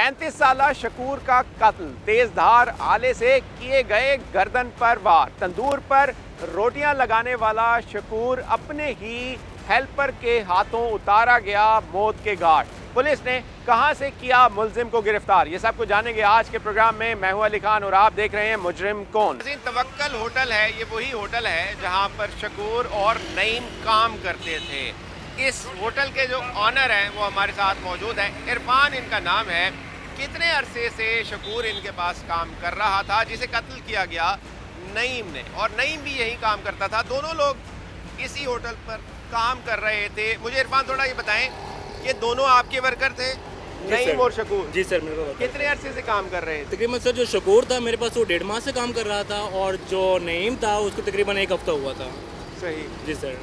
35 साला शकूर का कत्ल, तेज धार आले से किए गए गर्दन पर वार। तंदूर पर रोटियां लगाने वाला शकूर अपने ही हेल्पर के हाथों उतारा गया मौत के घाट। पुलिस ने कहां से किया मुलजिम को गिरफ्तार, ये सब कुछ जानेंगे आज के प्रोग्राम में। मैं हूं अली खान और आप देख रहे हैं मुजरिम कौन। तवक्कल होटल है, ये वही होटल है जहां पर शकूर और नईम काम करते थे। इस होटल के जो ऑनर हैं वो हमारे साथ मौजूद हैं। इरफान इनका नाम है। कितने अरसे से शकूर इनके पास काम कर रहा था, जिसे कत्ल किया गया नईम ने, और नईम भी यही काम करता था। दोनों लोग इसी होटल पर काम कर रहे थे। मुझे इरफान थोड़ा ये बताएं, ये दोनों आपके वर्कर थे, नईम और शकूर? जी सर, मेरे को कितने अरसे से काम कर रहे थे? तकरीबन सर जो शकूर था मेरे पास वो 1.5 माह से काम कर रहा था, और जो नईम था उसको तकरीबन 1 हफ्ता हुआ था। सही जी सर।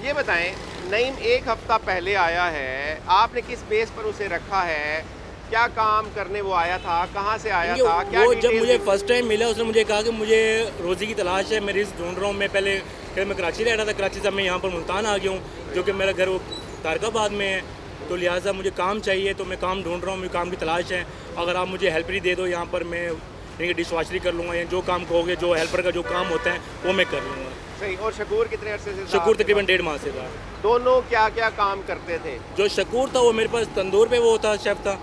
ये बताएं, नईम 1 हफ्ता पहले आया है, आपने किस बेस पर उसे रखा है? क्या काम करने वो आया था, कहाँ से आया था, क्या वो जब डिटेल मुझे दी? फर्स्ट टाइम मिला उसने मुझे कहा कि मुझे रोज़ी की तलाश है, मैं रिस्क ढूंढ रहा हूँ। मैं पहले मैं कराची रह रहा था, कराची से मैं यहाँ पर मुल्तान आ गया हूँ, जो कि मेरा घर वो तारकाबाद में है। तो लिहाजा मुझे काम चाहिए, तो मैं काम ढूंढ रहा हूँ, मुझे काम की तलाश है। अगर आप मुझे हेल्प ही दे दो यहाँ पर, मैं डिश वॉशरी कर लूँगा, या जो काम कहोगे, जो हेल्पर का जो काम होता है वो मैं कर लूँगा। सही। और शकूर कितने अरसे से? शकूर तकरीबन 1.5 माह से था। दोनों क्या क्या काम करते थे? जो शकूर था वो मेरे पास तंदूर पे वो था, शेफ था,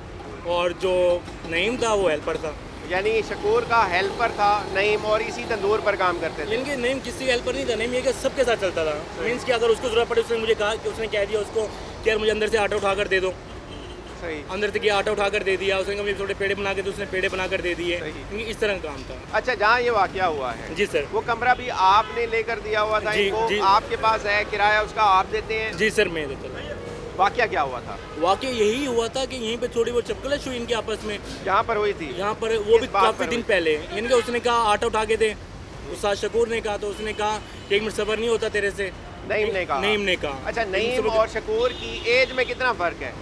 और जो नईम था वो हेल्पर था। यानी शकूर का हेल्पर था नईम, और इसी तंदूर पर काम करते थे। इनके नईम किसी हेल्पर नहीं था, नईम ये कि सबके साथ चलता था। मीन्स कि अगर उसको जरूरत पड़े, उसने मुझे कहा कि उसने कह दिया उसको कि यार मुझे अंदर से आटा उठा कर दे दो। सही। अंदर से किया, आटा उठा कर दे दिया। उसने कहा मुझे थोड़े पेड़े बना के, तो उसने पेड़े बना कर दे दिए। सही। इस तरह का काम था। अच्छा, जहाँ ये वाकया हुआ है, जी सर। वो कमरा भी आपने लेकर दिया हुआ था जी, इनको? जी। आपके पास है, किराया उसका आप देते हैं? जी सर, मैं देता था। वाकया क्या हुआ था? वाकई यही हुआ था कि यहीं पे थोड़ी बहुत चपकलश हुई इनके आपस में। यहाँ पर हुई थी? यहाँ पर वो भी किस बात काफ़ी पर दिन हुई? पहले। इनके उसने कहा आटा उठा के दे, उस्ताद शकूर ने कहा, तो उसने कहा कि 1 मिनट सबर नहीं होता तेरे से। नईम ने कहा? नईम ने कहा। अच्छा, नईम और शकूर की एज में कितना फर्क है?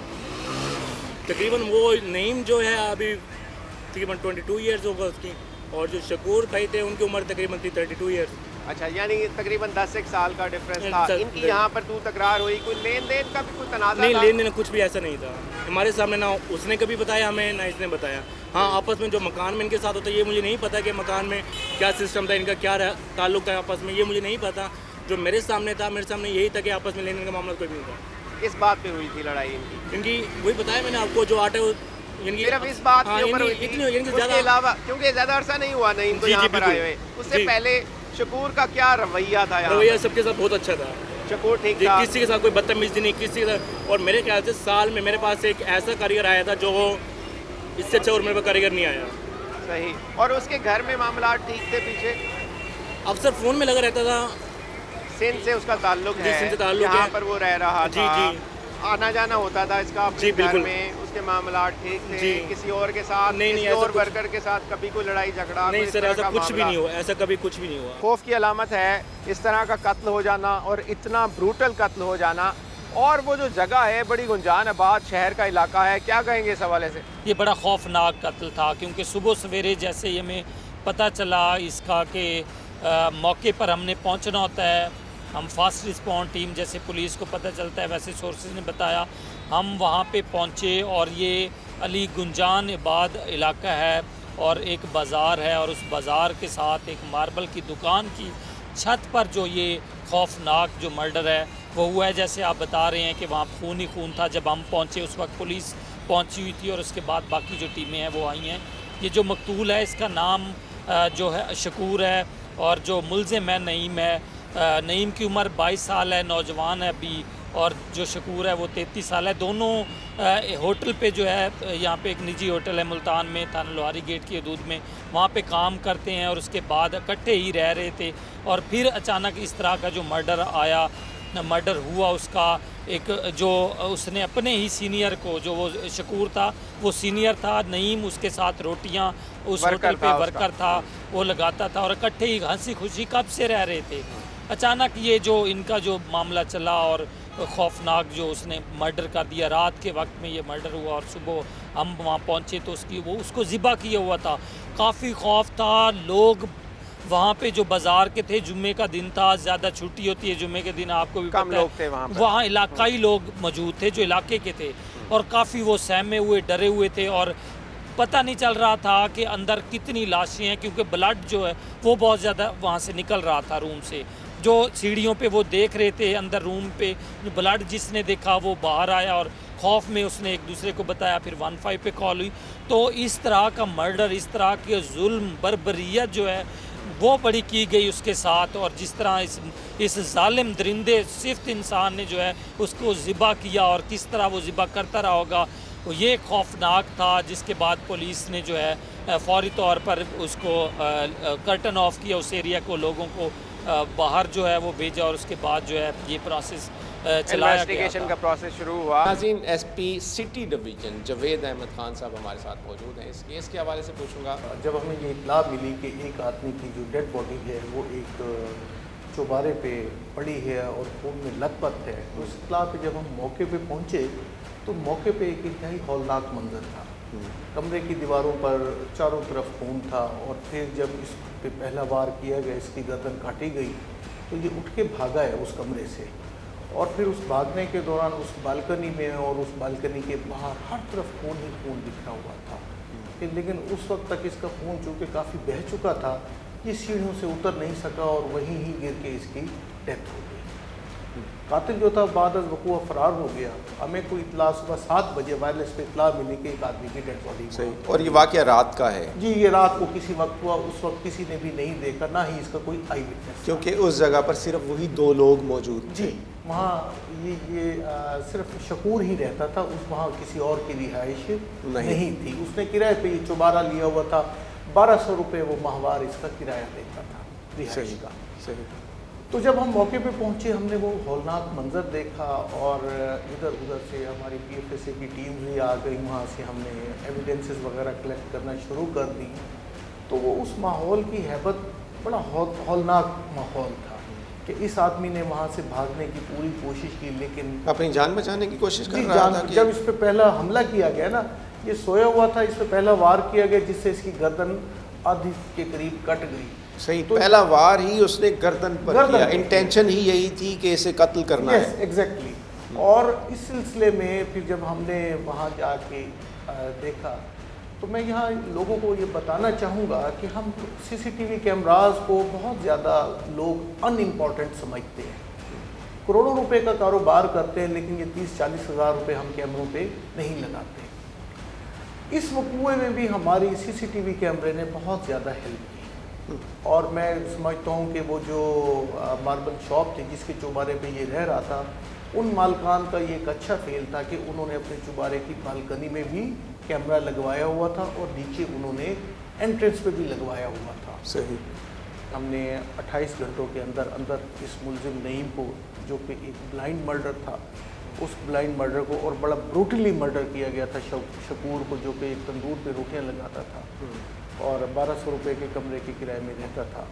तकरीबन वो नईम जो है अभी तकरीबन 22 ईयर्स होगा उसकी, और जो शकूर भाई थे उनकी उम्र तकरीबन थी 32 ईयर्स। अच्छा, यानी तकरीबन 10 एक साल का डिफरेंस था। सर, इनकी यहाँ पर तू तकरार हुई, कोई लेन देन का भी कोई तनाज़ा नहीं, था? लेन देन कुछ भी ऐसा नहीं था हमारे सामने, ना उसने कभी बताया हमें, ना इसने बताया। हाँ, आपस में जो मकान में इनके साथ होता है ये मुझे नहीं पता कि मकान में क्या सिस्टम था, इनका क्या ताल्लुक था आपस में, ये मुझे नहीं पता। जो मेरे सामने था, मेरे सामने यही था कि आपस में लेन देन का मामला कोई भी नहीं था। इस बात पे हुई थी लड़ाई इनकी? इनकी वही बताया मैंने आपको, जो आटे इनकी सिर्फ इस बात हाँ, के ऊपर हुई थी? उसके अलावा, क्योंकि ज्यादा अरसा नहीं हुआ नईम तो जी, यहाँ जी, पर आए हुए, उससे जी। पहले शकूर का क्या रवैया था यहाँ रवैया पर? सबके साथ बहुत अच्छा था। शकूर ठीक जी, था? किसी के साथ कोई बदतमीजी नहीं, किसी के साथ। और मेरे ख्याल से साल में मेरे पास एक ऐसा कारीगर आया था जो इससे अच्छा और मेरे पास कारीगर नहीं आया। सही। और उसके घर में मामला ठीक थे पीछे? अक्सर फ़ोन में लगा रहता था। सिंध से उसका ताल्लुक जी, है, सिंध से ताल्लुक यहाँ है। पर वो रह रहा जी, था, जी। आना जाना होता था इसका अपने जी, घर बिल्कुल। में, उसके मामला ठीक थे? जी। किसी और के साथ, नहीं, किसी ऐसा और कुछ- वर्कर के साथ कभी कोई लड़ाई झगड़ा? नहीं कोई इस सर, तरह ऐसा का कुछ भी मामला? नहीं हुआ, ऐसा कभी कुछ भी नहीं हुआ। खौफ की अलामत है इस तरह का कत्ल हो जाना, और इतना ब्रूटल कत्ल हो जाना। और वो जो जगह है बड़ी गुंजान आबाद शहर का इलाका है, क्या कहेंगे इस हवाले से? ये बड़ा खौफनाक कत्ल था, क्योंकि सुबह सवेरे जैसे ही हमें पता चला इसका कि मौके पर हमने पहुंचना होता है, हम फास्ट रिस्पॉन्ड टीम जैसे पुलिस को पता चलता है वैसे सोर्सेज ने बताया, हम वहां पे पहुंचे। और ये अली गुंजान आबाद इलाका है, और एक बाज़ार है, और उस बाज़ार के साथ एक मार्बल की दुकान की छत पर जो ये खौफनाक जो मर्डर है वो हुआ है। जैसे आप बता रहे हैं कि वहाँ खून ही खून था। जब हम पहुँचे उस वक्त पुलिस पहुँची हुई थी, और उसके बाद बाकी जो टीमें हैं वो आई हैं। ये जो मकतूल है इसका नाम जो है शकूर है, और जो मुलजिम है नईम है। नईम की उम्र 22 साल है, नौजवान है अभी, और जो शकूर है वो 33 साल है। दोनों होटल पे जो है, यहाँ पे एक निजी होटल है मुल्तान में, थाना लोहारी गेट की हदूद में, वहाँ पे काम करते हैं, और उसके बाद इकट्ठे ही रह रहे थे। और फिर अचानक इस तरह का जो मर्डर हुआ उसका, एक जो उसने अपने ही सीनियर को, जो वो शकूर था वो सीनियर था, नईम उसके साथ रोटियां उस होटल पे वर्कर था, वो लगाता था, और इकट्ठे ही हंसी खुशी कब से रह रहे थे। अचानक ये जो इनका जो मामला चला, और खौफनाक जो उसने मर्डर कर दिया, रात के वक्त में ये मर्डर हुआ, और सुबह हम वहाँ पहुँचे तो उसको ज़िबा किया हुआ था। काफ़ी खौफ था। लोग वहाँ पे जो बाज़ार के थे, जुम्मे का दिन था, ज़्यादा छुट्टी होती है जुम्मे के दिन, आपको भी कम पता है। लोग थे वहाँ इलाकाई लोग मौजूद थे जो इलाके के थे, और काफ़ी वो सहमे हुए, डरे हुए थे। और पता नहीं चल रहा था कि अंदर कितनी लाशें हैं, क्योंकि ब्लड जो है वो बहुत ज़्यादा वहाँ से निकल रहा था रूम से। जो सीढ़ियों पे वो देख रहे थे अंदर रूम पे, जो ब्लड जिसने देखा वो बाहर आया और खौफ में उसने एक दूसरे को बताया, फिर 15 पे कॉल हुई। तो इस तरह का मर्डर, इस तरह के जुल्म, बर्बरियत जो है वो बड़ी की गई उसके साथ। और जिस तरह इस जालिम दरिंदे सिफ्त इंसान ने जो है उसको ज़िबा किया और किस तरह वो ज़िबा करता रहा होगा, तो ये खौफनाक था। जिसके बाद पुलिस ने जो है फौरी तौर पर उसको कर्टन ऑफ किया उस एरिया को, लोगों को बाहर जो है वो भेजा और उसके बाद जो है ये प्रोसेस चलाया गया इन्वेस्टिगेशन था। का प्रोसेस शुरू हुआ। नाज़रीन, SP city division Javed Ahmed Khan साहब हमारे साथ मौजूद हैं। इस केस के हवाले से पूछूंगा। जब हमें ये इत्तला मिली कि एक आदमी की जो डेड बॉडी है वो एक चौबारे पे पड़ी है और खून में लथपथ है, तो उस इत्तला पे जब हम मौके पे पहुंचे तो मौके पे एक इंतहाई हौलनाक मंजर था। कमरे की दीवारों पर चारों तरफ खून था और फिर जब इस पे पहला वार किया गया, इसकी गर्दन काटी गई, तो ये उठ के भागा है उस कमरे से। और फिर उस भागने के दौरान उस बालकनी में और उस बालकनी के बाहर हर तरफ खून ही खून बिखरा हुआ था। लेकिन उस वक्त तक इसका खून चूँकि काफ़ी बह चुका था, ये सीढ़ियों से उतर नहीं सका और वहीं ही गिर के इसकी डेथ हो गई। कातिल जो था बाद अज़ वक़ूअ फ़रार हो गया। हमें कोई इत्तला सुबह 7 बजे वायरलेस पे इत्तला मिली कि एक आदमी की डेड बॉडी। सही। और ये वाक़या रात का है? जी, ये रात को किसी वक्त हुआ। उस वक्त किसी ने भी नहीं देखा, ना ही इसका कोई आई विटनेस, क्योंकि उस जगह पर सिर्फ वही 2 लोग मौजूद थे। जी, वहाँ ये सिर्फ शकूर ही रहता था। उस वहाँ किसी और की रिहाइश नहीं थी। उसने किराए पे ये चौबारा लिया हुआ था। 1200 रुपये वो माहवार इसका किराया देता था रिहाइश का। सही। तो जब हम मौके पे पहुंचे, हमने वो हौलनाक मंजर देखा और इधर उधर से हमारी PFSA की टीम भी आ गई। वहाँ से हमने एविडेंसेस वगैरह कलेक्ट करना शुरू कर दी। तो वो उस माहौल की हैबत, बड़ा हौलनाक माहौल था कि इस आदमी ने वहाँ से भागने की पूरी कोशिश की, लेकिन अपनी जान बचाने की कोशिश कर जी, रहा था कि जब इस पे पहला हमला किया गया ना, ये सोया हुआ था, इस पे पहला वार किया गया जिससे इसकी गर्दन आधी के करीब कट गई। सही। तो पहला वार ही उसने गर्दन पर किया। पे इंटेंशन ही यही थी कि इसे कत्ल करना है। एग्जैक्टली। और इस सिलसिले में फिर जब हमने वहाँ जाके देखा, तो मैं यहाँ लोगों को ये बताना चाहूँगा कि हम CCTV कैमरास को बहुत ज़्यादा लोग अनइम्पॉर्टेंट समझते हैं। करोड़ों रुपए का कारोबार करते हैं, लेकिन ये 30-40 हज़ार रुपये हम कैमरों पे नहीं लगाते। इस वक़ूए में भी हमारी CCTV कैमरे ने बहुत ज़्यादा हेल्प की। और मैं समझता हूँ कि वो जो मार्बल शॉप थी जिसके चौबारे पे ये रह रहा था, उन मालकान का ये एक अच्छा फेल था कि उन्होंने अपने चौबारे की बालकनी में भी कैमरा लगवाया हुआ था और नीचे उन्होंने एंट्रेंस पे भी लगवाया हुआ था। सही। हमने 28 घंटों के अंदर अंदर इस मुलजिम नईम को, जो कि एक ब्लाइंड मर्डर था, उस ब्लाइंड मर्डर को, और बड़ा ब्रूटली मर्डर किया गया था शकूर को, जो कि एक तंदूर पे रोटियां लगाता था और 1200 रुपये के कमरे के किराए में रहता था,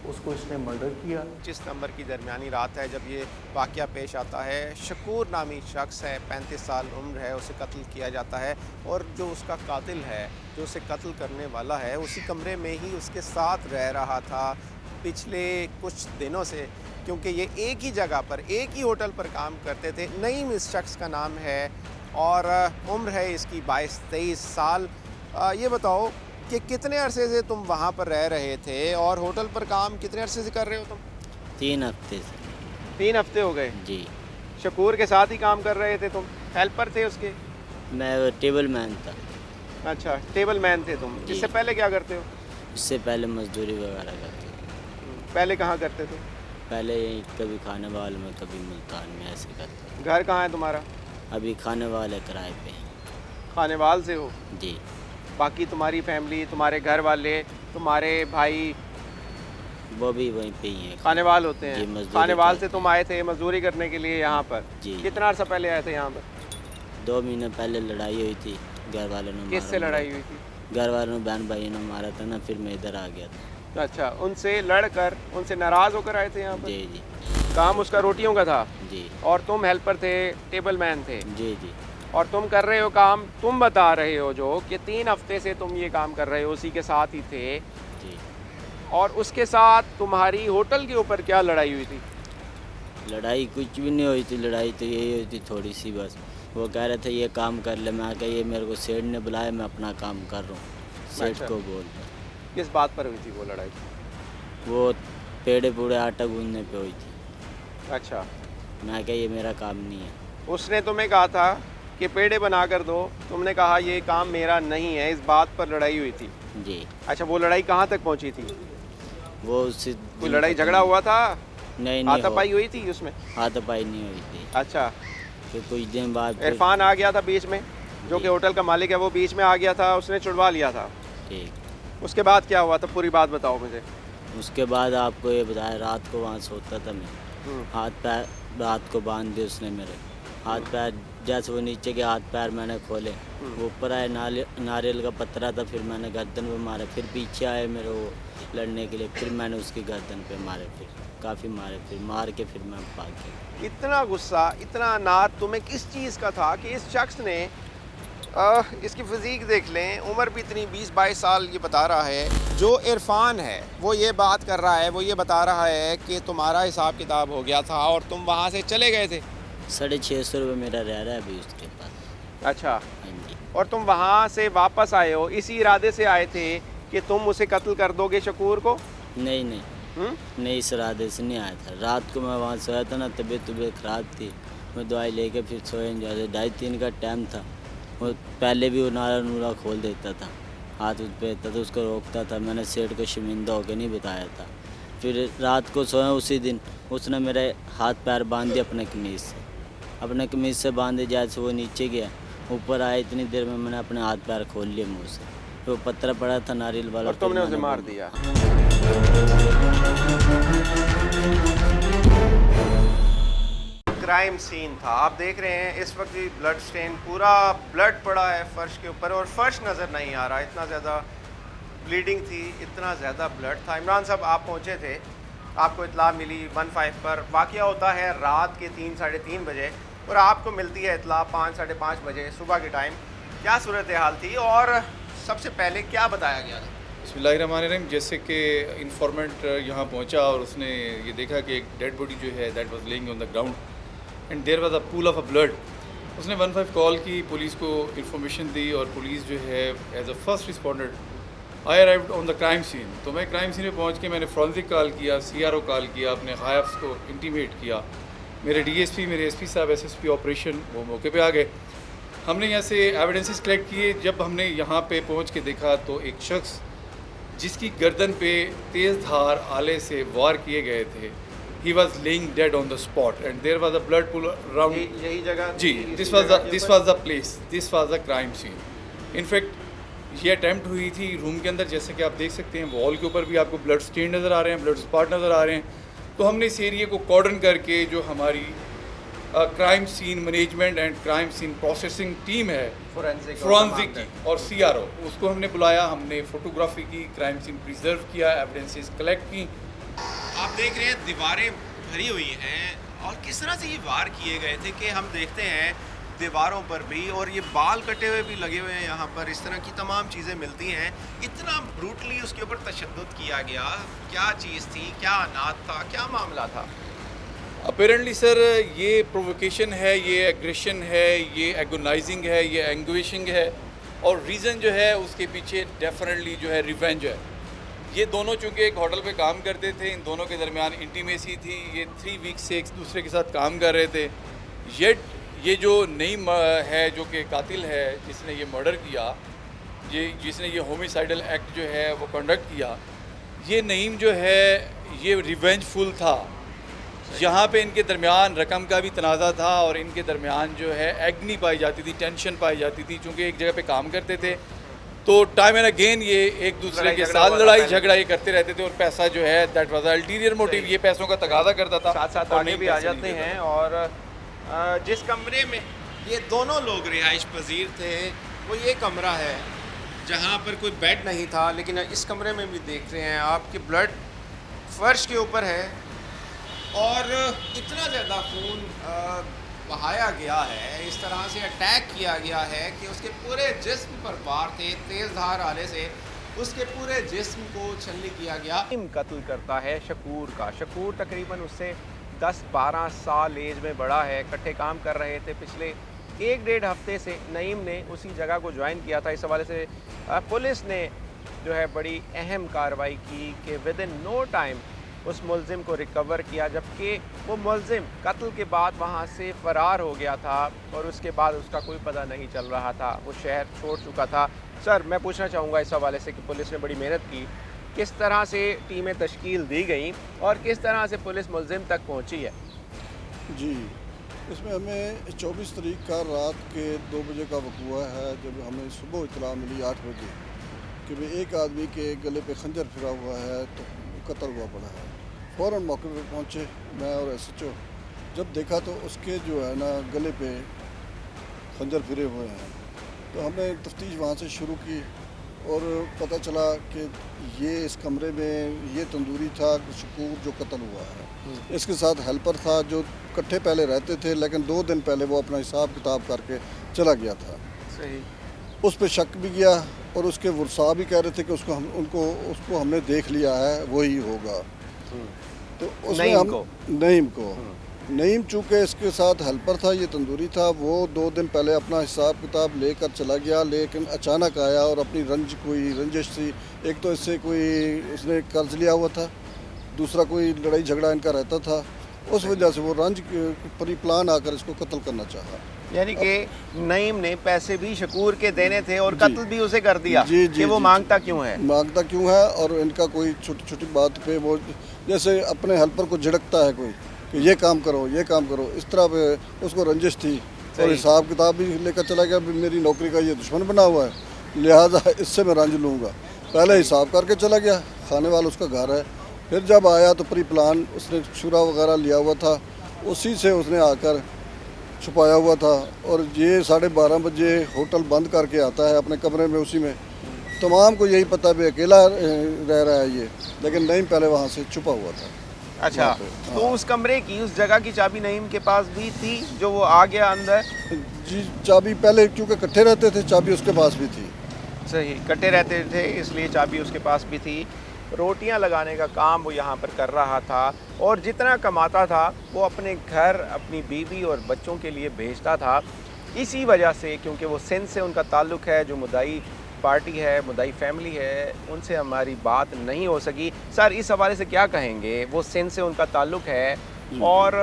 उसको इसने मर्डर किया। जिस नंबर की दरमियानी रात है जब ये वाक़या पेश आता है, शकूर नामी शख्स है, 35 साल उम्र है, उसे कत्ल किया जाता है और जो उसका कातिल है, जो उसे कत्ल करने वाला है, उसी कमरे में ही उसके साथ रह रहा था पिछले कुछ दिनों से, क्योंकि ये एक ही जगह पर, एक ही होटल पर काम करते थे। नईम इस शख्स का नाम है और उम्र है इसकी 22-23 साल। ये बताओ कि कितने अरसे से तुम वहाँ पर रह रहे थे और होटल पर काम कितने अरसे से कर रहे हो तुम? 3 हफ्ते से। 3 हफ्ते हो गए? जी। शकूर के साथ ही काम कर रहे थे तुम? हेल्पर थे उसके? मैं टेबल मैन था। अच्छा, टेबल मैन थे तुम। जी। इससे पहले क्या करते हो? इससे पहले मजदूरी वगैरह करते थे। पहले कहाँ करते थे? पहले यहीं कभी खाने वाले में, कभी मुल्तान में, ऐसे करते। घर कहाँ है तुम्हारा? अभी खाने वाले किराए पे हैं। खानेवाल से हो? जी। बाकी तुम्हारी फैमिली, तुम्हारे घर वाले, तुम्हारे भाई वो भी वहीं पे ही हैं। खानेवाल होते जी, हैं? मजदूरी खानेवाल से करते तुम आए थे मजदूरी करने के लिए यहाँ पर? जी। कितना अर्सा पहले आए थे यहाँ पर? 2 महीने पहले लड़ाई हुई थी, घर वालों ने किससे मारा लड़ाई मुझे। हुई थी? घर वालों ने, बहन भाई ने मारा था ना, फिर मैं इधर आ गया था। अच्छा, उनसे लड़कर, उनसे नाराज़ होकर आए थे यहाँ पर? जी जी काम उसका रोटियों का था जी और तुम हेल्पर थे, टेबल मैन थे, जी जी। और तुम कर रहे हो काम। तुम बता रहे हो जो कि 3 हफ्ते से तुम ये काम कर रहे हो, उसी के साथ ही थे, जी। और उसके साथ तुम्हारी होटल के ऊपर क्या लड़ाई हुई थी? लड़ाई कुछ भी नहीं हुई थी, लड़ाई तो यही हुई थी थोड़ी सी बस, वो कह रहे थे ये काम कर ले, मैं कहा ये मेरे को सेठ ने बुलाया, मैं अपना काम कर रहा हूँ। सेठ अच्छा। को बोल रहा। किस बात पर हुई थी वो लड़ाई? वो पेड़े पूड़े आटा गूंदने पे हुई थी। अच्छा, मैं कहा ये मेरा काम नहीं है। उसने तुम्हें कहा था कि पेड़े बना कर दो, तुमने कहा ये काम मेरा नहीं है, इस बात पर लड़ाई हुई थी। जी। अच्छा, वो लड़ाई कहाँ तक पहुँची थी? वो उससे कोई लड़ाई झगड़ा हुआ था? नहीं हाथापाई हुई थी उसमें? हाथापाई नहीं हुई थी। अच्छा, फिर कुछ दिन बाद फिर- इरफान आ गया था बीच में, जो कि होटल का मालिक है, वो बीच में आ गया था, उसने छुड़वा लिया था। ठीक। उसके बाद क्या हुआ था, पूरी बात बताओ मुझे। उसके बाद आपको ये बताया, रात को वहाँ सोता था मैं, हम्म, हाथ पैर रात को बांध दिए उसने मेरे हाथ पैर। जैसे वो नीचे के हाथ पैर मैंने खोले, वो ऊपर आए, नारियल का पत्थरा था, फिर मैंने गर्दन पे मारे, फिर पीछे आए मेरे वो लड़ने के लिए, फिर मैंने उसकी गर्दन पे मारे, फिर काफ़ी मारे, फिर मार के फिर मैं भाग गया। इतना गुस्सा, इतना अनार तुम्हें किस चीज़ का था कि इस शख्स ने इसकी फिज़ीक देख लें, उम्र भी इतनी 20-22 साल ये बता रहा है। जो इरफान है वो ये बात कर रहा है, वो ये बता रहा है कि तुम्हारा हिसाब किताब हो गया था और तुम वहाँ से चले गए थे। 650 रुपये मेरा रह रहा है अभी उसके पास। अच्छा, हाँ जी। और तुम वहाँ से वापस आए हो, इसी इरादे से आए थे कि तुम उसे कत्ल कर दोगे, शकूर को? नहीं नहीं हम्म? नहीं, इस इरादे से नहीं आया था। रात को मैं वहाँ सोया था ना, तबीयत ख़राब थी, मैं दवाई लेके फिर सोया। जैसे 2:30 का टाइम था, वो पहले भी वो नारा नूरा खोल देता था, हाथ उठ पे था, तो उसको रोकता था। मैंने सेठ को शर्मिंदा होकर नहीं बताया था। फिर रात को सोया उसी दिन, उसने मेरे हाथ पैर बांध दिए अपने कमीज़ से, अपने कमीज़ से बांधे। जैसे वो नीचे गया, ऊपर आया, इतनी देर में मैंने अपने हाथ पैर खोल लिए मुँह से। तो पत्थर पड़ा था नारियल वाला, और तुमने फिर उसे मैंने मार बोला- दिया। क्राइम सीन था, आप देख रहे हैं इस वक्त भी ब्लड स्टेन, पूरा ब्लड पड़ा है फर्श के ऊपर और फर्श नज़र नहीं आ रहा, इतना ज़्यादा ब्लीडिंग थी, इतना ज़्यादा ब्लड था। इमरान साहब, आप पहुंचे थे, आपको इतला मिली 15 पर। वाक़या होता है रात के 3-3:30 बजे और आपको मिलती है इतला 5-5:30 बजे सुबह के टाइम। क्या सूरत हाल थी और सबसे पहले क्या बताया गया था? बिस्मिल्लाहिर्रहमानिर्रहीम। जैसे कि इन्फॉर्मेंट यहाँ पहुँचा और उसने ये देखा कि एक डेड बॉडी जो है that was laying on the ground and there was a pool of a blood. उसने 15 कॉल की, पुलिस को इन्फॉर्मेशन दी और पुलिस जो है as a first responder I arrived on the crime scene. तो मैं क्राइम सीन में पहुँच के मैंने फॉरेंसिक कॉल किया, CRO कॉल किया, अपने गायब्स को इंटीमेट किया। मेरे DSP, मेरे SP साहब, SSP ऑपरेशन वो मौके पे आ गए। हमने यहाँ से एविडेंसेस कलेक्ट किए। जब हमने यहाँ पे पहुँच के देखा तो एक शख्स जिसकी गर्दन पे तेज़ धार आले से वार किए गए थे, he was laying dead on the spot and there was a blood pool around. यही जगह जी, थी, दिस इसी वाज जगह द के दिस ऊपर? Was the place, this was the crime scene. In fact ये अटैम्प्ट हुई थी रूम के अंदर, जैसे कि आप देख सकते हैं वॉल के ऊपर भी आपको ब्लड स्टेन नज़र आ रहे हैं, ब्लड स्पॉट नज़र आ रहे हैं। तो हमने इस एरिया को कॉर्डन करके जो हमारी crime scene management and crime scene processing team है फोरेंसिक की और CRO, उसको हमने बुलाया। हमने फोटोग्राफी की, क्राइम सीन प्रिजर्व किया, एविडेंसेस कलेक्ट की। आप देख रहे हैं दीवारें भरी हुई हैं और किस तरह से ये वार किए गए थे कि हम देखते हैं दीवारों पर भी, और ये बाल कटे हुए भी लगे हुए हैं यहाँ पर, इस तरह की तमाम चीज़ें मिलती हैं। इतना ब्रूटली उसके ऊपर तशद्दुद किया गया, क्या चीज़ थी, क्या अनाथ था, क्या मामला था? अपेरेंटली सर ये प्रोवोकेशन है, ये एग्रेशन है, ये एगोनाइजिंग है, ये एंग्विशिंग है और रीज़न जो है उसके पीछे डेफिनेटली जो है रिवेंज है। ये दोनों चूँकि एक होटल पे काम करते थे, इन दोनों के दरमियान इंटीमेसी थी, ये 3 वीक्स से एक दूसरे के साथ काम कर रहे थे। ये जो नईम है जो कि कातिल है, जिसने ये मर्डर किया, जिसने ये होमिसाइडल एक्ट जो है वो कंडक्ट किया, ये नईम जो है ये रिवेंजफुल था। यहाँ पे इनके दरमियान रकम का भी तनाज़ा था और इनके दरमियान जो है एग्नी पाई जाती थी, टेंशन पाई जाती थी, चूँकि एक जगह पे काम करते थे तो टाइम एंड अगेन ये एक दूसरे के साथ लड़ाई झगड़ा ये करते रहते थे और पैसा जो है दैट वाज अल्टीरियर मोटिव, ये पैसों का तकाजा करता था। साथ साथ और आगे नहीं भी आ पैसे जाते नहीं देता हैं। और जिस कमरे में ये दोनों लोग रिहाइश पजीर थे वो ये कमरा है जहाँ पर कोई बेड नहीं था, लेकिन इस कमरे में भी देख रहे हैं आपके ब्लड फर्श के ऊपर है और इतना ज़्यादा खून बहाया गया है, इस तरह से अटैक किया गया है कि उसके पूरे जिस्म पर वार थे, तेज़ धार आले से उसके पूरे जिस्म को छलनी किया गया। कत्ल करता है शकूर का। शकूर तकरीबन उससे 10-12 साल एज में बड़ा है, इकट्ठे काम कर रहे थे पिछले 1 डेढ़ हफ्ते से नईम ने उसी जगह को ज्वाइन किया था। इस हवाले से पुलिस ने जो है बड़ी अहम कार्रवाई की कि विद इन नो टाइम उस मुलजिम को रिकवर किया, जबकि वो मुलजिम कत्ल के बाद वहाँ से फ़रार हो गया था और उसके बाद उसका कोई पता नहीं चल रहा था, वो शहर छोड़ चुका था। सर, मैं पूछना चाहूँगा इस हवाले से कि पुलिस ने बड़ी मेहनत की, किस तरह से टीमें तश्कील दी गई और किस तरह से पुलिस मुलजिम तक पहुँची है? जी, इसमें हमें 24 तारीख का रात के 2 बजे का वक़ूआ है, जब हमें सुबह इत्तला मिली 8 बजे कि भाई एक आदमी के गले पे खंजर फिरा हुआ है तो कत्ल हुआ पड़ा है। फ़ौरन मौके पे पहुँचे मैं और SHO। जब देखा तो उसके जो है ना गले पे खंजर फिरे हुए हैं, तो हमने तफ्तीश वहाँ से शुरू की और पता चला कि ये इस कमरे में ये तंदूरी था शकूर जो कत्ल हुआ है। इसके साथ हेल्पर था जो इकट्ठे पहले रहते थे, लेकिन 2 दिन पहले वो अपना हिसाब किताब करके चला गया था। सही। उस पर शक भी गया और उसके वर्सा भी कह रहे थे कि उसको हमने देख लिया है, वही होगा। तो उसमें नईम चूँकि इसके साथ हेल्पर था, ये तंदूरी था, वो 2 दिन पहले अपना हिसाब किताब लेकर चला गया, लेकिन अचानक आया और अपनी रंजिश थी। एक तो इससे कोई उसने कर्ज लिया हुआ था, दूसरा कोई लड़ाई झगड़ा इनका रहता था, उस वजह से वो रंज परी प्लान आकर इसको कत्ल करना चाहा। यानी कि नईम ने पैसे भी शकूर के देने थे और कत्ल भी उसे कर दिया। जी, कि वो मांगता क्यों है और इनका कोई छोटी छोटी बात पे वो जैसे अपने हेल्पर को झिड़कता है कोई कि ये काम करो, इस तरह पे उसको रंजिश थी और हिसाब किताब भी लेकर चला गया। मेरी नौकरी का ये दुश्मन बना हुआ है, लिहाजा इससे मैं रंज लूँगा। पहले हिसाब करके चला गया, खाने वाला उसका घर है। फिर जब आया तो प्री प्लान उसने शुरा वगैरह लिया हुआ था, उसी से उसने आकर छुपाया हुआ था। और ये 12:30 बजे होटल बंद करके आता है अपने कमरे में, उसी में तमाम को यही पता भी अकेला रह रहा है ये, लेकिन नईम पहले वहाँ से छुपा हुआ था। अच्छा, तो उस कमरे की, उस जगह की चाबी नईम के पास भी थी जो वो आ गया अंदर? जी, चाबी पहले क्योंकि इकट्ठे रहते थे, चाबी उसके पास भी थी। सही, इकट्ठे रहते थे इसलिए चाबी उसके पास भी थी। रोटियां लगाने का काम वो यहाँ पर कर रहा था और जितना कमाता था वो अपने घर, अपनी बीवी और बच्चों के लिए भेजता था। इसी वजह से, क्योंकि वो सिंध से उनका ताल्लुक़ है, जो मुद्दाई पार्टी है, मुद्दाई फैमिली है, उनसे हमारी बात नहीं हो सकी। सर, इस हवाले से क्या कहेंगे? वो सिंध से उनका ताल्लुक़ है और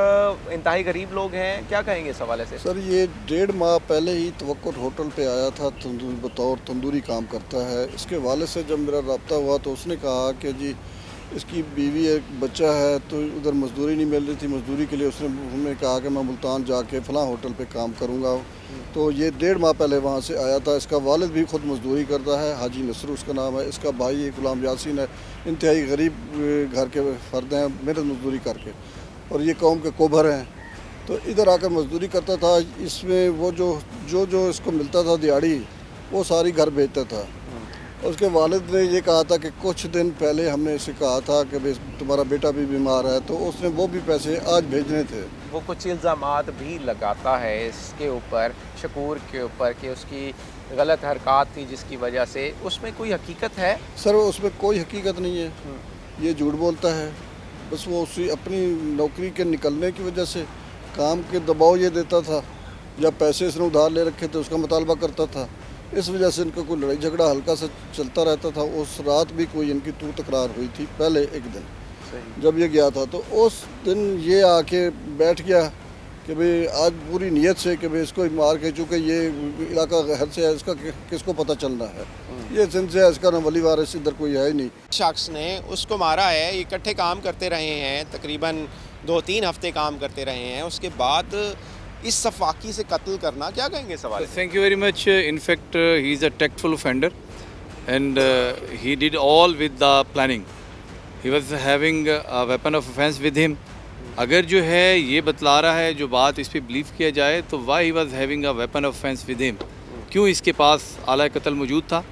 इंतहाई गरीब लोग हैं, क्या कहेंगे इस हवाले से? सर, ये 1.5 माह पहले ही तवक्कुल होटल पे आया था, बतौर तंदूरी काम करता है। इसके वालिद से जब मेरा रब्ता हुआ तो उसने कहा कि जी इसकी बीवी एक बच्चा है, तो उधर मजदूरी नहीं मिल रही थी, मजदूरी के लिए उसने हमें कहा कि मैं मुल्तान जाके फ़लाँ होटल पे काम करूँगा। तो ये 1.5 माह पहले वहाँ से आया था। इसका वालिद भी ख़ुद मजदूरी करता है, हाजी नसर उसका नाम है। इसका भाई गुलाम यासीन है, इंतहाई गरीब घर के फ़र्द हैं, मेहनत मजदूरी करके, और ये कौम के कोबर हैं। तो इधर आकर मजदूरी करता था। इसमें वो जो इसको मिलता था दिहाड़ी, वो सारी घर भेजता था। उसके वालिद ने ये कहा था कि कुछ दिन पहले हमने इसे कहा था कि भाई तुम्हारा बेटा भी बीमार है, तो उसने वो भी पैसे आज भेजने थे। वो कुछ इल्ज़ामात भी लगाता है इसके ऊपर, शकूर के ऊपर, कि उसकी गलत हरकत थी जिसकी वजह से। उसमें कोई हकीकत है? सर, उसमें कोई हकीकत नहीं है, ये झूठ बोलता है। बस वो उसी अपनी नौकरी के निकलने की वजह से काम के दबाव ये देता था, या पैसे इसने उधार ले रखे थे उसका मुतालबा करता था। इस वजह से इनका कोई लड़ाई झगड़ा हल्का सा चलता रहता था। उस रात भी कोई इनकी तू तकरार हुई थी पहले एक दिन। जब ये गया था तो उस दिन ये आके बैठ गया कि भाई आज पूरी नीयत से कि भाई इसको मार के, चूँकि ये इलाका घर से है, इसका किसको पता चलना है, ये सिंध से है, इसका ना वली वारिस इधर कोई है ही नहीं। शख्स ने उसको मारा है, ये इकट्ठे काम करते रहे हैं, तकरीबन 2-3 हफ्ते काम करते रहे हैं। उसके बाद इस सफाकी से कत्ल करना, क्या कहेंगे सवाल? Thank you very much. In fact, he is a tactful offender, and he did all with the planning. He was having a weapon of offense with him. अगर जो है ये बतला रहा है, जो बात इस पर बिलीव किया जाए, तो why he was having a weapon of offense with him? क्यों इसके पास आला कत्ल मौजूद था?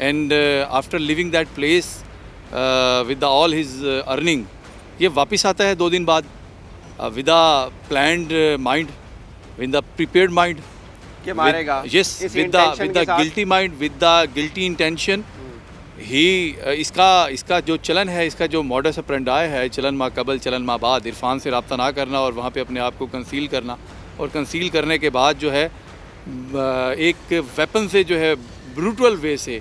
And after leaving that place with all his earning, ये वापस आता है 2 दिन बाद with a planned mind, with the prepared mind, कि मारेगा? yes, with the guilty mind, with the guilty intention. ही इसका जो चलन है, इसका जो मॉडस ऑपरेंडी है, चलन मा कबल चलन मा बाद, इरफान से रब्ता ना करना और वहाँ पे अपने आप को कंसील करना, और कंसील करने के बाद जो है एक वेपन से जो है ब्रूटल वे से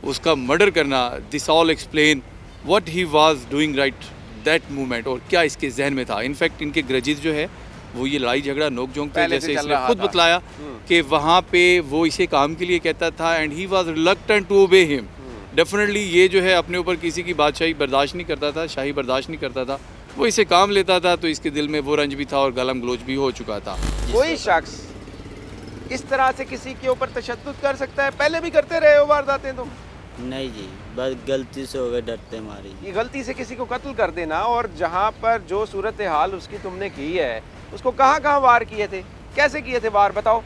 उसका मर्डर करना, this all explain what he was doing right that moment, और क्या इसके जहन में था। इनफैक्ट इनके ग्रजेस जो है वो ये लड़ाई झगड़ा नोक झोंक थे, पहले से जैसे चल इसने रहा खुद था। बतलाया कि वहाँ पे वो इसे काम के लिए कहता था and he was reluctant to obey him. Definitely ये जो है अपने ऊपर किसी की बादशाही बर्दाश्त नहीं करता था, शाही बर्दाश्त नहीं करता था, वो इसे काम लेता था, तो इसके दिल में वो रंज भी था और गलम गलोच भी हो चुका था। कोई शख्स इस तरह से किसी के ऊपर तशद्दुद कर सकता है? पहले भी करते रहे हो वारदातें तुम? नहीं जी, बस गलती से हो गए, डरते मारे जी। ये गलती से किसी को कत्ल कर देना, और जहाँ पर जो सूरत हाल उसकी तुमने की है, उसको कहाँ कहाँ वार किए थे, कैसे किए थे वार, बताओ।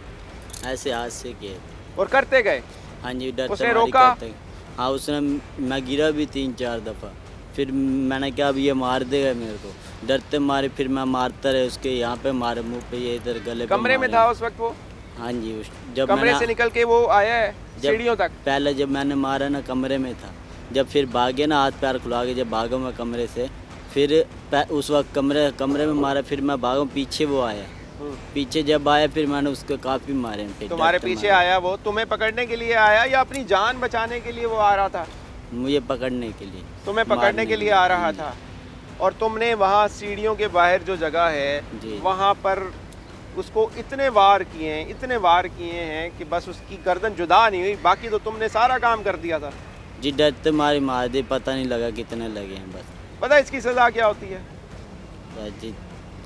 ऐसे हाथ से किए थे। और करते गए? हाँ जी, डरते उसने मारी रोका? करते। हाँ, उसने, मैं गिरा भी 3-4 दफ़ा, फिर मैंने कहा अब ये मार देगा मेरे को, डरते मारे, फिर मैं मारता रहे उसके यहाँ पे मारे, मुंह पे, ये इधर गले पे कमरे में मारे। था उस वक्त वो? हाँ जी, जब कमरे मैंने से निकल के वो आया है सीढ़ियों तक? पहले जब मैंने मारा ना कमरे में था, जब फिर भागे ना हाथ पैर खुला के, जब भागा मैं कमरे से, फिर उस वक्त कमरे में मारा, फिर मैं भागा, पीछे वो आया, पीछे जब आया फिर मैंने उसको काफ़ी मारे। फिर तुम्हारे डरते पीछे मारे। आया वो, तुम्हें पकड़ने के लिए आया या अपनी जान बचाने के लिए वो आ रहा था? मुझे पकड़ने के लिए। तुम्हें पकड़ने मारने के लिए आ रहा जी। था। और तुमने वहाँ सीढ़ियों के बाहर जो जगह है जी। वहाँ पर उसको इतने वार किए हैं कि बस उसकी गर्दन जुदा नहीं हुई, बाकी तो तुमने सारा काम कर दिया था। जी, डरते मारे मार दे, पता नहीं लगा कितने लगे हैं बस। पता है इसकी सज़ा क्या होती है? बस जी,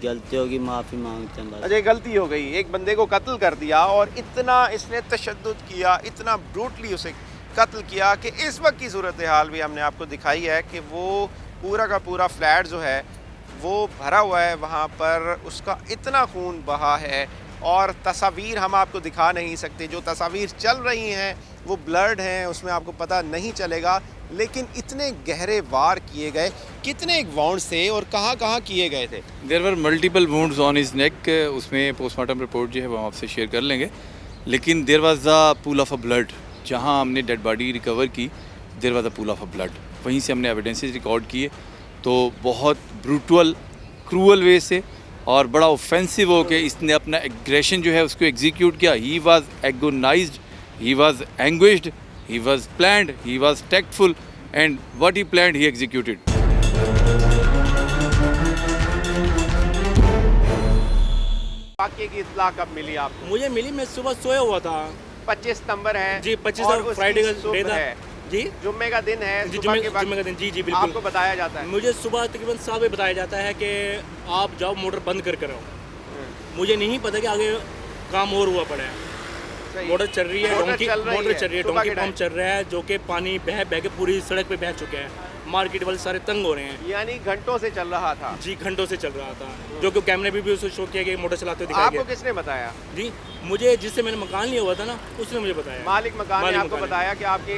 गलती होगी माफ़ी मांगते हैं बस। अजय, गलती हो गई, एक बंदे को कत्ल कर दिया और इतना इसने तशद्दुद किया, इतना ब्रूटली उसे कत्ल किया कि इस वक्त की सूरत हाल भी हमने आपको दिखाई है कि वो पूरा का पूरा फ्लैट जो है वो भरा हुआ है, वहाँ पर उसका इतना खून बहा है और तस्वीर हम आपको दिखा नहीं सकते। जो तस्वीर चल रही हैं वो ब्लर्ड हैं, उसमें आपको पता नहीं चलेगा, लेकिन इतने गहरे वार किए गए। कितने वाउंड्स थे और कहाँ कहाँ किए गए थे? There were multiple wounds on his neck, उसमें पोस्टमार्टम रिपोर्ट जो है वो हम आपसे शेयर कर लेंगे, लेकिन there was a pool of a blood. जहाँ हमने डेड बॉडी रिकवर की, there was a pool of a blood, वहीं से हमने एविडेंसेस रिकॉर्ड किए। तो बहुत ब्रूटल क्रूअल वे से और बड़ा ऑफेंसिव हो के इसने अपना एग्रेशन जो है उसको एग्जीक्यूट किया। He was agonised, he was anguished, he was planned, he was tactful, and what he planned he executed. वाक़ये की इत्तला कब मिली आपको? मुझे मिली, मैं सुबह सोया हुआ था 25 सितंबर है जी, 25 और उसकी फ्राइडे का सुबह डे था है, जी, जुम्मे का दिन है, जी, सुबह के वक्त जुम्मे का दिन, जी जी बिल्कुल आपको बताया जाता है। मुझे सुबह तकरीबन 7 बजे बताया जाता है कि आप जाओ मोटर बंद कर करो। मुझे नहीं पता कि आगे काम और हुआ पड़ा है। सही। मोटर चल रही है, मोटर डोंकी चल रही मोटर है, चल रही है, सुबह डोंकी के पंप चल रहा है, जो कि पानी बह बह के पूरी सड़क पे बह चुके हैं। मार्केट वाले सारे तंग हो रहे हैं। यानी घंटों से चल रहा था। जी, घंटों से चल रहा था, जो कि कैमरे में भी उसे शो किया कि मोटर चलाते हुए दिखाया आपको गया। किसने बताया? जी, मुझे जिससे मैंने मकान लिया हुआ था ना, उसने मुझे बताया। मालिक मकान ने मालिक आपको मकान ने। बताया कि आपके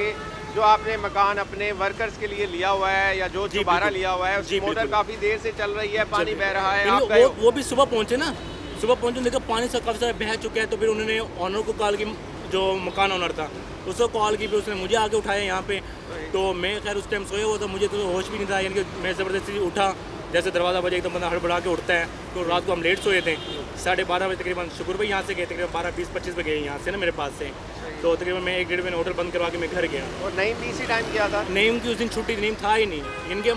जो आपने मकान अपने वर्कर्स के लिए लिया हुआ है या जो जी, दोबारा बिल्कुल। लिया हुआ है, उसकी जी, मोटर बिल्कुल। काफ़ी देर से चल रही है, पानी बह रहा है, यानी आप गए हो? वो भी सुबह पहुंचे ना, सुबह पहुंचे, देखा पानी से काफ़ी सारा बह चुका है। तो फिर उन्होंने ऑनर को कॉल की, जो मकान ऑनर था उसको कॉल की, फिर उसने मुझे आके उठाया यहाँ पे। तो मैं खैर उस टाइम सोया हुआ था, मुझे तो होश भी नहीं था, यानी कि मैं ज़बरदस्ती उठा, जैसे दरवाज़ा बजा एकदम बंदा हड़बड़ा के उठता है। तो रात को हम लेट सोए थे, 12:30 बजे तकरीबन शुक्र भाई यहाँ से गए, तकरीबन 12:20-25 बजे गए यहाँ से ना मेरे पास से। तो तकरीबन मैं 1-1.5 बजे होटल बंद करवा के मैं घर गया। और नईम भी इसी टाइम किया था? नईम की उस दिन छुट्टी, नईम था ही नहीं, इनके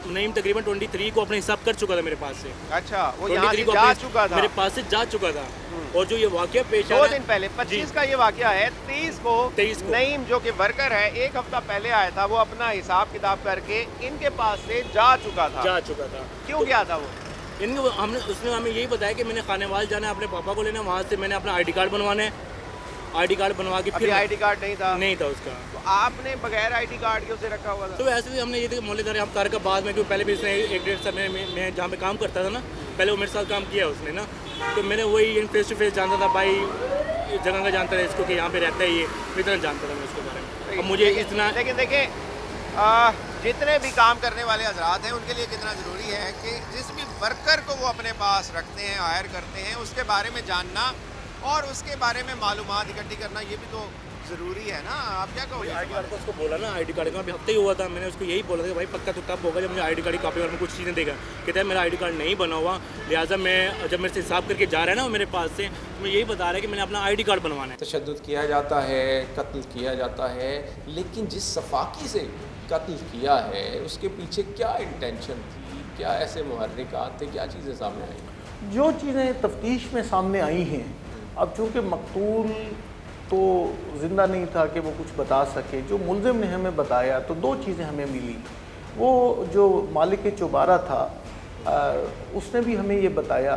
नईम तकरीबन 23 को अपने हिसाब कर चुका था मेरे पास से। अच्छा, वो 23 यहाँ से को जा अपने- चुका था? मेरे पास से जा चुका था। और जो ये वाकया पेश आ 2 रहा दिन है, पहले 25 का ये वाकया है, 23 को 23 को। नईम जो कि वर्कर है, 1 हफ्ता पहले आया था, वो अपना हिसाब किताब करके इनके पास से जा चुका था। जा चुका था। क्यों गया था वो? उसने हमें यही बताया कि मैंने खानेवाल जाना है, अपने पापा को लेना, वहाँ से मैंने अपना ID कार्ड बनवाना है, ID कार्ड बनवा के अभी फिर ID कार्ड नहीं था? नहीं था उसका। तो आपने बगैर ID कार्ड के उसे रखा हुआ था? तो वैसे भी हमने ये देखा मोहल्लेदार हम तार का बाद में, क्योंकि पहले भी इसने 1-1.5 साल मैं जहाँ पे काम करता था ना, पहले वो मेरे साथ काम किया उसने ना, तो मैंने वही फेस टू फेस जानता था भाई, जगह का जानता था इसको कि यहाँ पे रहता है ये, इतना जानता था मैं उसके बारे में। अब मुझे इतना, लेकिन देखिए, जितने भी काम करने वाले हजरात हैं उनके लिए कितना ज़रूरी है कि जिस भी वर्कर को वो अपने पास रखते हैं, हायर करते हैं, उसके बारे में जानना और उसके बारे में मालूमात इकट्ठी करना, ये भी तो ज़रूरी है ना, आप क्या कहोगे? आईडी कार्ड का उसको बोला ना, आईडी कार्ड का अभी हफ्ते ही हुआ था, मैंने उसको यही बोला था कि भाई पक्का तो तब होगा जब मुझे आईडी कार्ड की कॉपी और में कुछ चीज़ें देगा। कहता है मेरा आईडी कार्ड नहीं बना हुआ, लिहाजा मैं जब मेरे से हिसाब करके जा रहा है ना वो मेरे पास से, तो मैं यही बता रहा है कि मैंने अपना आईडी कार्ड बनवाना है। तशद्दुद किया जाता है, कत्ल किया जाता है, लेकिन जिस सफाकी से कत्ल किया है उसके पीछे क्या इंटेंशन थी, क्या ऐसे मुहर्रिकात थे, क्या चीज़ें सामने आई? जो चीज़ें तफ्तीश में सामने आई हैं, अब चूँकि मकतूल तो ज़िंदा नहीं था कि वो कुछ बता सके, जो मुलज़िम ने हमें बताया तो दो चीज़ें हमें मिली। वो जो मालिक चौबारा था उसने भी हमें ये बताया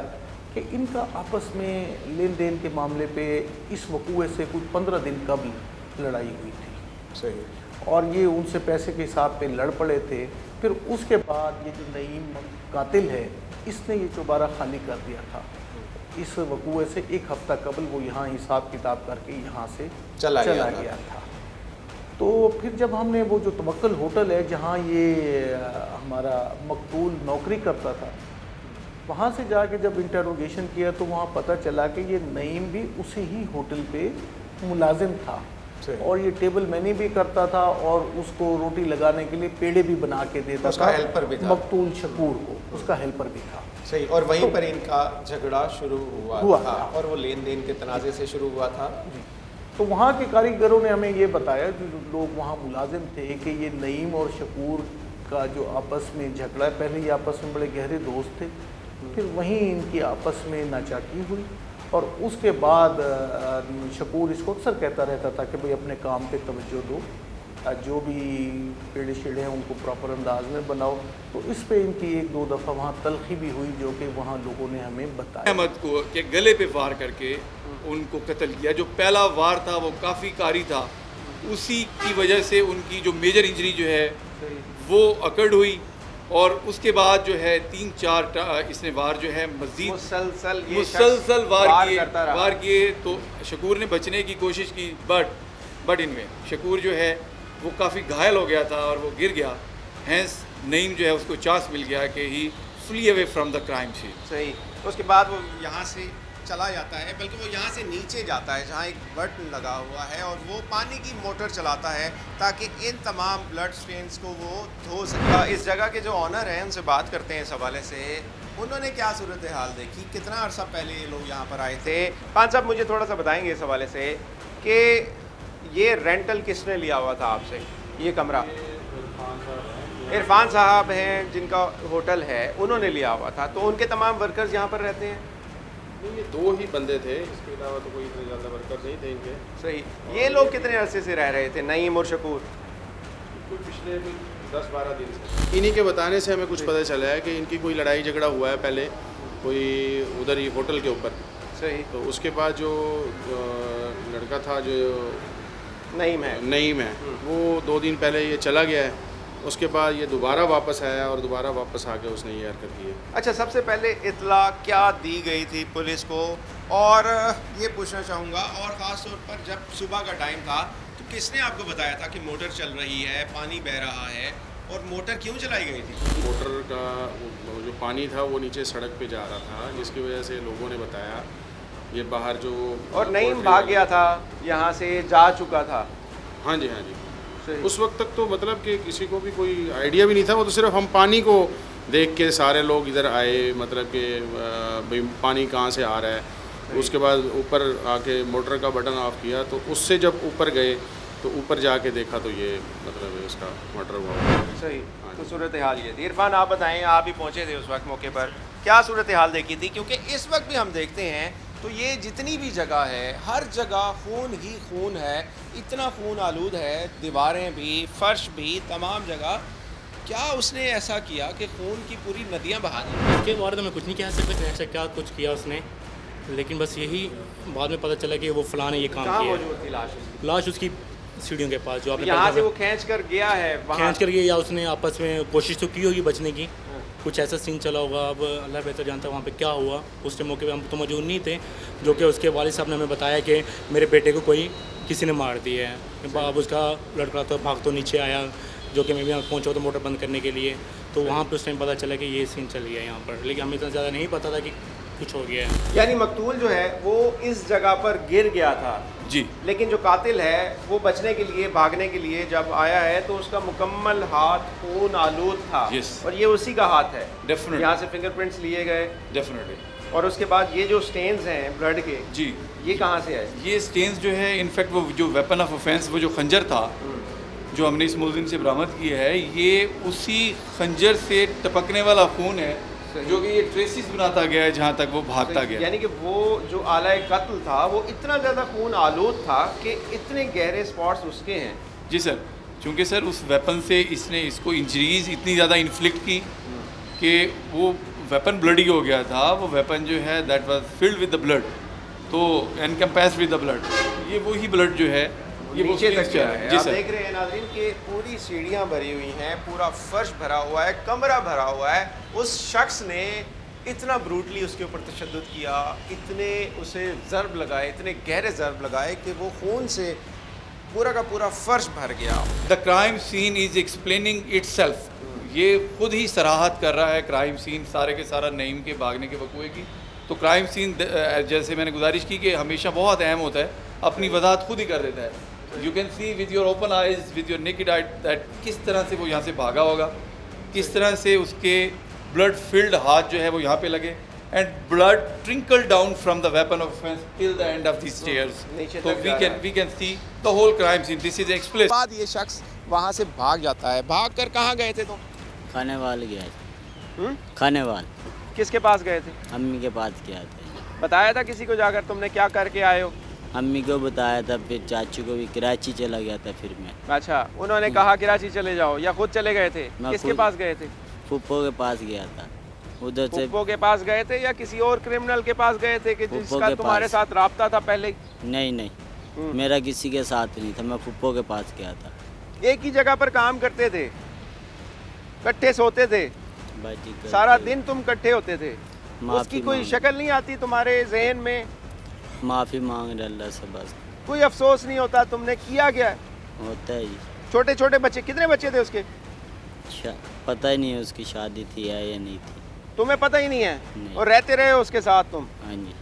कि इनका आपस में लेन देन के मामले पे इस वकूए से कुछ 15 दिन कबल लड़ाई हुई थी। सही। और ये उनसे पैसे के हिसाब पे लड़ पड़े थे। फिर उसके बाद ये जो नईम कातिल है इसने ये चौबारा खाली कर दिया था। इस वकूए से एक हफ़्ता कबल वो यहाँ हिसाब किताब करके यहाँ से चला गया था। तो फिर जब हमने वो जो तवक्कल होटल है जहाँ ये हमारा मकतूल नौकरी करता था, वहाँ से जाके जब इंटरोगेशन किया तो वहाँ पता चला कि ये नईम भी उसी ही होटल पे मुलाजिम था और ये टेबल मैनी भी करता था और उसको रोटी लगाने के लिए पेड़े भी बना के देता उसका था। हेल्पर भी था। मकतूल शकूर को उसका हेल्पर भी था। सही। और वहीं पर इनका झगड़ा शुरू हुआ था और वो लेन देन के तनाज़े से शुरू हुआ था। तो वहाँ के कारीगरों ने हमें ये बताया, जो लोग वहाँ मुलाजिम थे, कि ये नईम और शकूर का जो आपस में झगड़ा है, पहले ये आपस में बड़े गहरे दोस्त थे, फिर वहीं इनकी आपस में नाचाकी हुई और उसके बाद शकूर इसको अक्सर कहता रहता था कि भाई अपने काम पे तवज्जो दो, जो भी पेड़े शेड़े हैं उनको प्रॉपर अंदाज में बनाओ। तो इस पे इनकी एक दो दफ़ा वहाँ तलखी भी हुई जो कि वहाँ लोगों ने हमें बताया। अहमद को के गले पे वार करके उनको कत्ल किया। जो पहला वार था वो काफ़ी कारी था, उसी की वजह से उनकी जो मेजर इंजरी जो है वो अकड़ हुई और उसके बाद जो है 3-4 इसने वार जो है मज़ीद मुसलसल वार किए। तो शकूर ने बचने की कोशिश की बट इनमें शकूर जो है वो काफ़ी घायल हो गया था और वो गिर गया। हैंस नईम जो है उसको चांस मिल गया कि he flee away from the crime scene. सही। उसके बाद वो यहाँ से चला जाता है, बल्कि वो यहाँ से नीचे जाता है जहाँ एक बटन लगा हुआ है और वो पानी की मोटर चलाता है ताकि इन तमाम ब्लड स्टेन्स को वो धो सके। इस जगह के जो ऑनर हैं उनसे बात करते हैं इस हवाले से, उन्होंने क्या सूरत हाल देखी, कितना अरसा पहले ये लोग यहाँ पर आए थे। पान साहब मुझे थोड़ा सा बताएंगे इस हवाले से कि ये रेंटल किसने लिया हुआ था आपसे, ये कमरा? इरफान साहब हैं जिनका होटल है, उन्होंने लिया हुआ था। तो उनके तमाम वर्कर्स यहाँ पर रहते हैं? नहीं, ये 2 ही बंदे थे, इसके अलावा तो कोई इतने ज़्यादा वर्कर नहीं थे इनके। सही। ये लोग कितने अरसे से रह रहे थे, नईम और शकूर? कोई पिछले 10-12 दिन से। इन्हीं के बताने से हमें कुछ पता चला है कि इनकी कोई लड़ाई झगड़ा हुआ है पहले, कोई उधर ही होटल के ऊपर। सही। तो उसके बाद जो लड़का था जो नईम है वो 2 दिन पहले ये चला गया है। उसके बाद ये दोबारा वापस आया और दोबारा वापस आके उसने ये हरकत की है। अच्छा, सबसे पहले इत्ला क्या दी गई थी पुलिस को? और ये पूछना चाहूँगा, और ख़ास तौर पर जब सुबह का टाइम था तो किसने आपको बताया था कि मोटर चल रही है, पानी बह रहा है, और मोटर क्यों चलाई गई थी? मोटर का जो पानी था वो नीचे सड़क पे जा रहा था, जिसकी वजह से लोगों ने बताया ये बाहर जो। और नईम भाग गया था यहाँ से, जा चुका था? हाँ जी, हाँ जी। उस वक्त तक तो मतलब कि किसी को भी कोई आइडिया भी नहीं था, वो तो सिर्फ हम पानी को देख के सारे लोग इधर आए, मतलब कि भाई पानी कहाँ से आ रहा है। उसके बाद ऊपर आके मोटर का बटन ऑफ किया, तो उससे जब ऊपर गए तो ऊपर जाके देखा तो ये मतलब इसका मर्डर हुआ। सही। तो सूरत हाल ये थी। इरफान आप बताएं, आप ही पहुँचे थे उस वक्त मौके पर, क्या सूरत हाल देखी थी? क्योंकि इस वक्त भी हम देखते हैं तो ये जितनी भी जगह है हर जगह खून ही खून है, इतना खून आलूद है, दीवारें भी, फर्श भी, तमाम जगह। क्या उसने ऐसा किया कि खून की पूरी नदियाँ बहा दी? उसके बारे में मैं कुछ नहीं कह सकता ऐसा क्या कुछ किया उसने, लेकिन बस यही बाद में पता चला कि वो फलां ने ये काम कहाँ किया। मौजूद थी लाश उसकी सीढ़ियों के पास, जो आपने यहाँ से वो खींच कर गया है, खींच कर गया, या उसने आपस में कोशिश तो की होगी बचने की, कुछ ऐसा सीन चला होगा। अब अल्लाह बेहतर जानता है वहाँ पे क्या हुआ। उस टाइम मौके पे हम तो मौजूद नहीं थे, जो कि उसके वालिद साहब ने हमें बताया कि मेरे बेटे को कोई किसी ने मार दिया है। अब उसका लड़का तो भाग तो नीचे आया, जो कि मैं भी पहुँचा तो मोटर बंद करने के लिए, तो वहाँ पे उस टाइम पता चला कि ये सीन चल गया यहाँ पर। लेकिन हमें इतना ज़्यादा नहीं पता था कि कुछ हो गया है। यानी मकतूल जो है वो इस जगह पर गिर गया था जी, लेकिन जो कातिल है वो बचने के लिए, भागने के लिए जब आया है तो उसका मुकम्मल हाथ खून आलूद था। Yes. और ये उसी का हाथ है। Definitely. यहाँ से फिंगरप्रिंट्स लिए गए डेफिनेटली। और उसके बाद ये जो स्टेन्स हैं ब्लड के, जी, ये कहाँ से आए? ये स्टेन्स जो है इनफैक्ट वो जो वेपन ऑफ ऑफेंस, वो जो खंजर था जो हमने इस मुलजिम से बरामद किया है, ये उसी खंजर से टपकने वाला खून है जो कि ये ट्रेसिस बनाता गया है जहाँ तक वो भागता गया। यानी कि वो जो आला कत्ल था वो इतना ज़्यादा खून आलूद था कि इतने गहरे स्पॉट्स उसके हैं। जी सर, क्योंकि सर उस वेपन से इसने इसको इंजरीज इतनी ज़्यादा इन्फ्लिक्ट की कि वो वेपन ब्लडी हो गया था। वो वेपन जो है that was filled with the blood, तो एनकम्पेस्ड विद द ब्लड, ये वही ब्लड जो है ये वो नीचे तक स्टेन्स गया है। है। जी आप सर, देख रहे हैं नाज़रीन कि पूरी सीढ़ियाँ भरी हुई हैं, पूरा फर्श भरा हुआ है, कमरा भरा हुआ है। उस शख्स ने इतना ब्रूटली उसके ऊपर तशद्दुद किया, इतने उसे ज़र्ब लगाए, इतने गहरे ज़र्ब लगाए कि वो खून से पूरा का पूरा फर्श भर गया। The crime scene is explaining itself. ये खुद ही सराहत कर रहा है क्राइम सीन सारे के सारा नईम के भागने के वकूए की। तो क्राइम सीन जैसे मैंने गुजारिश की कि हमेशा बहुत अहम होता है, अपनी वजाहत खुद ही कर देता है। You can see with your open eyes, with your naked eye, that किस तरह से वो यहाँ से भागा होगा, किस तरह से उसके ब्लड फिल्ड हाथ जो है वो यहाँ पे लगे, and blood trickle down from the weapon of offence till the end of the stairs. नीचे तो तक जा रहा है। We can see the whole crime scene. This is explain. बाद ये शख्स वहाँ से भाग जाता है। भाग कर कहाँ गए थे तुम? खाने वाल गया था। हम्म? खाने वाल किसके पास गए थे? अम्मी के पास गया था। बताया था किसी को जाकर तुमने क्या करके आए हो? अम्मी को बताया था, फिर चाचू को भी। कराची चला गया था फिर मैं। अच्छा, उन्होंने कहा कराची चले जाओ या खुद चले गए थे? मैं किसके खुद- पास गए थे? फूफो के पास गया था। उधर से पुप्पो के पास गए थे या किसी और क्रिमिनल के पास गए थे कि पुप्पो जिसका के तुम्हारे पास। साथ राब्ता था पहले ही? नहीं नहीं, मेरा किसी के साथ नहीं था, मैं फूफो के पास गया था। एक ही जगह पर काम करते थे, इकट्ठे सोते थे, बाजी करते- सारा दिन तुम इकट्ठे होते थे। माफ़ी उसकी कोई मांग- शक्ल नहीं आती तुम्हारे जहन में? माफ़ी मांग रहे अल्लाह से बस। कोई अफसोस नहीं होता तुमने किया क्या? होता है जी। छोटे छोटे बच्चे, कितने बच्चे थे उसके? पता ही नहीं है उसकी शादी थी या नहीं थी। तुम्हें पता ही नहीं है? नहीं। और रहते रहे हो उसके साथ तुम? हाँ जी,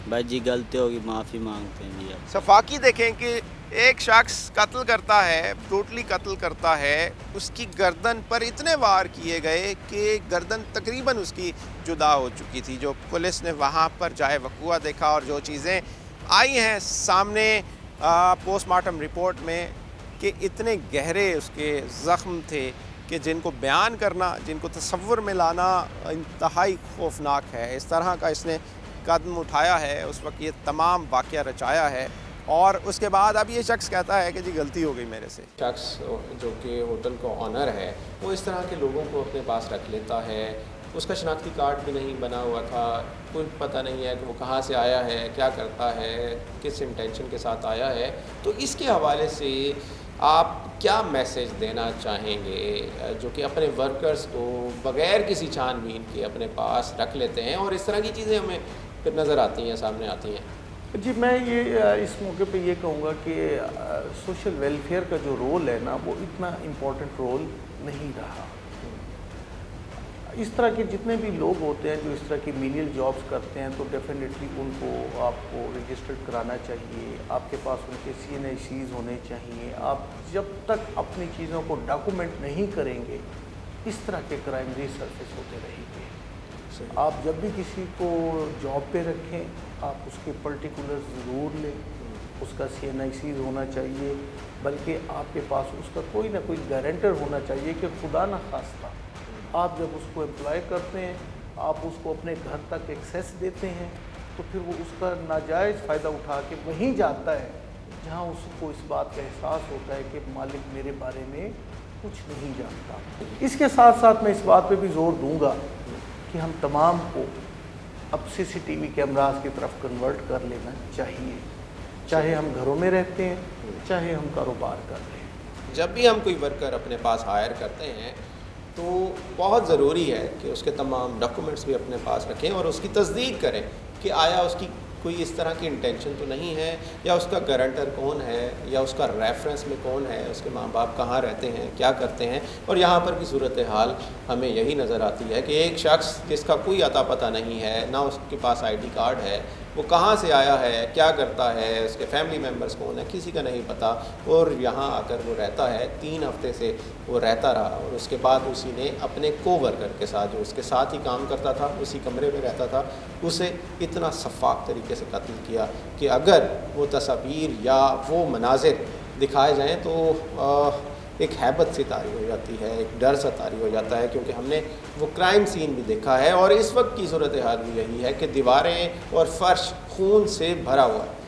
भाई जी गलती होगी, माफ़ी मांगते हैं जी। अब सफाकी देखें कि एक शख्स कत्ल करता है, ब्रूटली कत्ल करता है, उसकी गर्दन पर इतने वार किए गए कि गर्दन तकरीबन उसकी जुदा हो चुकी थी। जो पुलिस ने वहाँ पर जाए वक़ूआ देखा और जो चीज़ें आई हैं सामने पोस्टमार्टम रिपोर्ट में कि इतने गहरे उसके ज़ख्म थे कि जिनको बयान करना, जिनको तसव्वुर में लाना इंतहाई खौफनाक है। इस तरह का इसने कदम उठाया है, उस वक्त ये तमाम वाक़या रचाया है और उसके बाद अब ये शख्स कहता है कि जी गलती हो गई मेरे से। शख्स जो कि होटल का ऑनर है वो इस तरह के लोगों को अपने पास रख लेता है। उसका शनाख्ती कार्ड भी नहीं बना हुआ था, कोई पता नहीं है कि वो कहाँ से आया है, क्या करता है, किस इंटेंशन के साथ आया है। तो इसके हवाले से आप क्या मैसेज देना चाहेंगे जो कि अपने वर्कर्स को बग़ैर किसी छानबीन के अपने पास रख लेते हैं और इस तरह की चीज़ें हमें फिर नज़र आती हैं, सामने आती हैं? जी, मैं ये इस मौके पे ये कहूँगा कि सोशल वेलफेयर का जो रोल है ना, वो इतना इम्पोर्टेंट रोल नहीं रहा। इस तरह के जितने भी लोग होते हैं जो इस तरह की मीनियल जॉब्स करते हैं तो डेफिनेटली उनको आपको रजिस्टर्ड कराना चाहिए, आपके पास उनके CNICs होने चाहिए। आप जब तक अपनी चीज़ों को डॉक्यूमेंट नहीं करेंगे इस तरह के क्राइम रिसर्फेस होते रहेंगे। आप जब भी किसी को जॉब पे रखें, आप उसके पर्टिकुलर्स ज़रूर लें, उसका CNICs होना चाहिए, बल्कि आपके पास उसका कोई ना कोई गारंटर होना चाहिए कि खुदा न खास्ता आप जब उसको एम्प्लॉय करते हैं, आप उसको अपने घर तक एक्सेस देते हैं, तो फिर वो उसका नाजायज़ फ़ायदा उठा के वहीं जाता है जहाँ उसको इस बात का एहसास होता है कि मालिक मेरे बारे में कुछ नहीं जानता। इसके साथ साथ मैं इस बात पे भी ज़ोर दूंगा कि हम तमाम को अब CCTV कैमरास की तरफ कन्वर्ट कर लेना चाहिए, चाहे हम घरों में रहते हैं, चाहे हम कारोबार कर रहे हैं। जब भी हम कोई वर्कर अपने पास हायर करते हैं तो बहुत ज़रूरी है कि उसके तमाम डॉक्यूमेंट्स भी अपने पास रखें और उसकी तस्दीक करें कि आया उसकी कोई इस तरह की इंटेंशन तो नहीं है, या उसका गारंटर कौन है, या उसका रेफरेंस में कौन है, उसके माँ बाप कहाँ रहते हैं, क्या करते हैं। और यहाँ पर की सूरत हाल हमें यही नज़र आती है कि एक शख्स जिसका कोई अता पता नहीं है, ना उसके पास ID कार्ड है, वो कहाँ से आया है, क्या करता है, उसके फैमिली मेम्बर्स कौन है, किसी का नहीं पता। और यहाँ आकर वो रहता है, 3 हफ्ते से वो रहता रहा, और उसके बाद उसी ने अपने कोवर्कर के साथ, जो उसके साथ ही काम करता था, उसी कमरे में रहता था, उसे इतना शफाफ तरीके से कत्ल किया कि अगर वो तस्वीर या वो मनाजिर दिखाए जाएँ तो एक हैबत सी तारी हो जाती है, एक डर सा तारी हो जाता है, क्योंकि हमने वो क्राइम सीन भी देखा है। और इस वक्त की सूरत हाल भी यही है कि दीवारें और फर्श खून से भरा हुआ है।